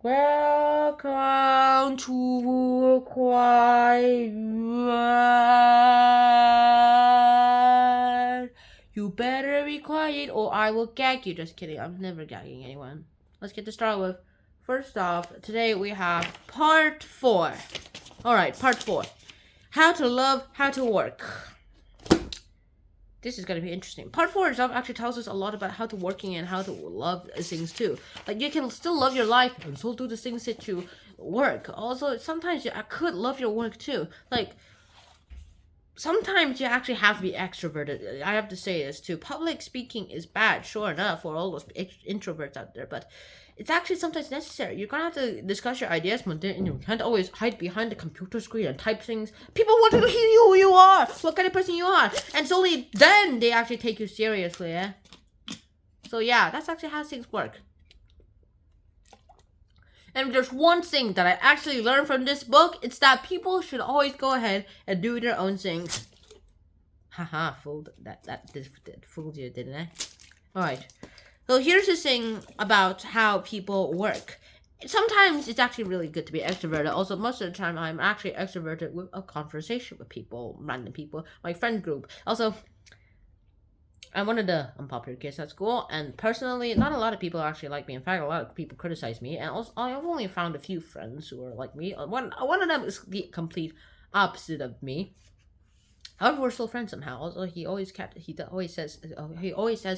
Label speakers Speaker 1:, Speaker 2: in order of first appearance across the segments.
Speaker 1: Welcome to quiet. You better be quiet or I will gag you. Just kidding. I'm never gagging anyone. Let's get this started with. First off, today we have part 4. Alright, part 4. How to love, how to work. This is going to be interesting. Part 4 itself actually tells us a lot about how to working and how to love things too. Like, you can still love your life and still do the things that you work. Also, sometimes I could love your work too. Like, sometimes you actually have to be extroverted. I have to say this too. Public speaking is bad, sure enough, for all those introverts out there. But it's actually sometimes necessary. You're gonna have to discuss your ideas, but then you can't always hide behind the computer screen and type things. People want to hear you who you are, what kind of person you are, and it's only then they actually take you seriously. Yeah. So yeah, that's actually how things work. And if there's one thing that I actually learned from this book, it's that people should always go ahead and do their own things. Haha, fooled that fooled you, didn't I? Alright. So here's the thing about how people work. Sometimes it's actually really good to be extroverted. Also, most of the time I'm actually extroverted with a conversation with people, random people, my friend group. Also, I'm one of the unpopular kids at school, and personally, not a lot of people actually like me. In fact, a lot of people criticize me, and also I've only found a few friends who are like me. One of them is the complete opposite of me. However, we're still friends somehow. Also, he always says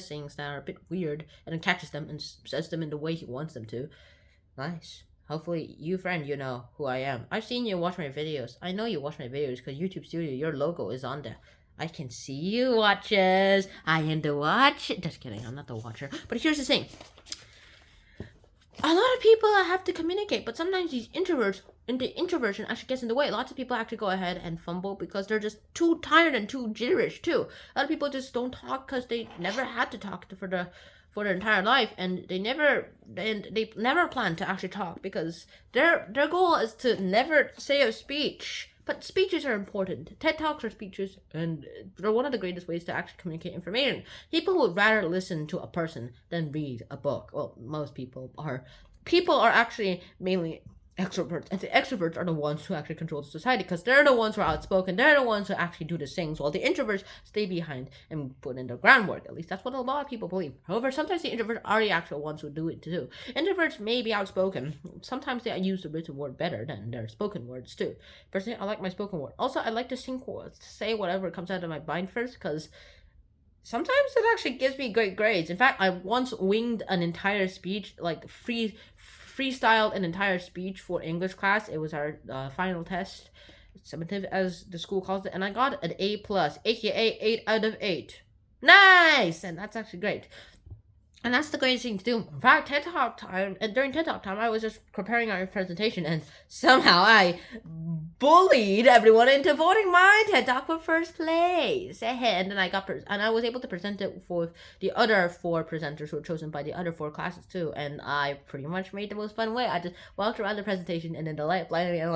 Speaker 1: things that are a bit weird, and then catches them and says them in the way he wants them to. Nice. Hopefully, you friend, you know who I am. I've seen you watch my videos. I know you watch my videos because YouTube Studio, your logo is on there. I can see you, watchers. I am the watch. Just kidding, I'm not the watcher. But here's the thing. A lot of people have to communicate, but sometimes these introverts, and the introversion actually gets in the way. Lots of people actually go ahead and fumble because they're just too tired and too jitterish too. A lot of people just don't talk because they never had to talk for their entire life, and they never plan to actually talk because their goal is to never say a speech. But speeches are important. TED Talks are speeches, and they're one of the greatest ways to actually communicate information. People would rather listen to a person than read a book. Well, most people are. People are actually mainly extroverts, and the extroverts are the ones who actually control the society because they're the ones who are outspoken. They're the ones who actually do the things, while the introverts stay behind and put in the groundwork. At least that's what a lot of people believe. However, sometimes the introverts are the actual ones who do it too. Introverts may be outspoken. Sometimes they use the written word better than their spoken words too. Personally, I like my spoken word. Also, I like to say whatever comes out of my mind first because sometimes it actually gives me great grades. In fact, I once winged an entire speech, like freestyled an entire speech for English class. It was our final test, summative as the school calls it, and I got an A+, aka 8 out of 8. Nice! And that's actually great. And that's the greatest thing to do. In fact, during TED Talk time, I was just preparing our presentation, and somehow I bullied everyone into voting my TED Talk for first place. And then I was able to present it for the other 4 presenters who were chosen by the other 4 classes too. And I pretty much made the most fun way. I just walked around the presentation, and then the light blinded me, and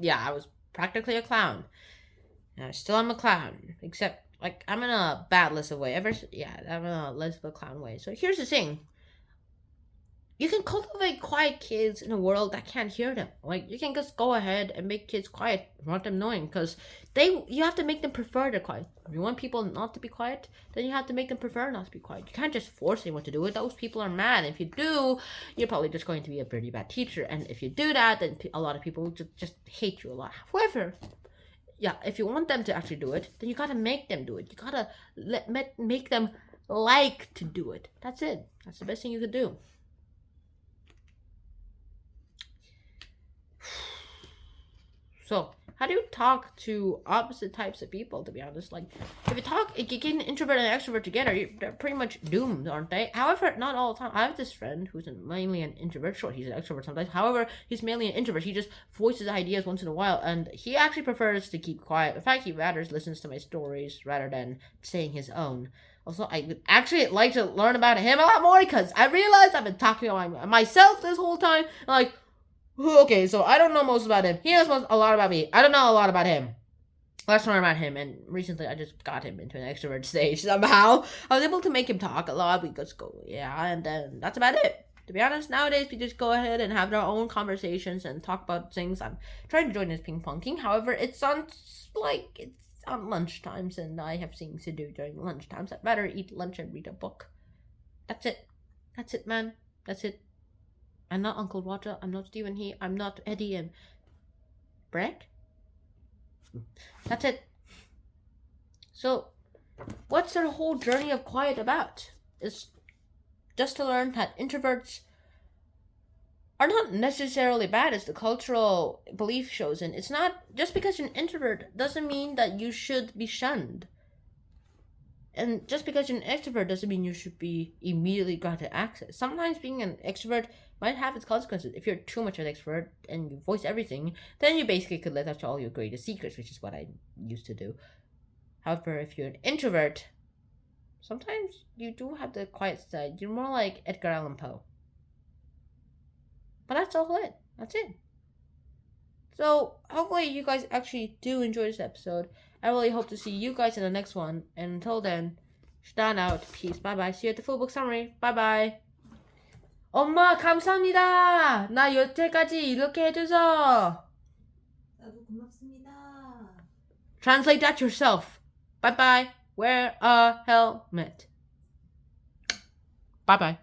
Speaker 1: I was practically a clown. And I still am a clown, except. Like, I'm in a bad list of way. I'm in a less of a clown way. So here's the thing. You can cultivate quiet kids in a world that can't hear them. Like, you can just go ahead and make kids quiet, not them annoying, because you have to make them prefer the quiet. If you want people not to be quiet, then you have to make them prefer not to be quiet. You can't just force anyone to do it. Those people are mad. If you do, you're probably just going to be a pretty bad teacher. And if you do that, then a lot of people will just hate you a lot. However, yeah, if you want them to actually do it, then you gotta make them do it. You gotta make them like to do it. That's it. That's the best thing you could do. So, how do you talk to opposite types of people, to be honest? Like, if you get an introvert and an extrovert together, they're pretty much doomed, aren't they? However, not all the time. I have this friend who's mainly an introvert. Sure, he's an extrovert sometimes. However, he's mainly an introvert. He just voices ideas once in a while, and he actually prefers to keep quiet. In fact, he rather listens to my stories rather than saying his own. Also, I would actually like to learn about him a lot more because I realized I've been talking about myself this whole time. Like, okay, so I don't know most about him. He knows a lot about me. I don't know a lot about him. Let's learn about him. And recently, I just got him into an extrovert stage somehow. I was able to make him talk a lot. We just go, yeah, and then that's about it. To be honest, nowadays we just go ahead and have our own conversations and talk about things. I'm trying to join this ping pong king. However, it's on lunchtimes, and I have things to do during lunchtimes. I'd rather eat lunch and read a book. That's it. That's it, man. That's it. I'm not Uncle Roger. I'm not Stephen He. I'm not Eddie and Breck. That's it. So, what's the whole journey of quiet about? It's just to learn that introverts are not necessarily bad as the cultural belief shows. And it's not just because you're an introvert doesn't mean that you should be shunned. And just because you're an extrovert doesn't mean you should be immediately granted access. Sometimes being an extrovert might have its consequences. If you're too much of an extrovert and you voice everything, then you basically could let out all your greatest secrets, which is what I used to do. However, if you're an introvert, sometimes you do have the quiet side. You're more like Edgar Allan Poe. But that's all it. That's it. So, hopefully you guys actually do enjoy this episode. I really hope to see you guys in the next one. And until then, stand out. Peace. Bye bye. See you at the full book summary. Bye bye. 엄마, 감사합니다. 나 여태까지 이렇게 해줘서.
Speaker 2: 나도 고맙습니다.
Speaker 1: Translate that yourself. Bye bye. Wear a helmet. Bye bye.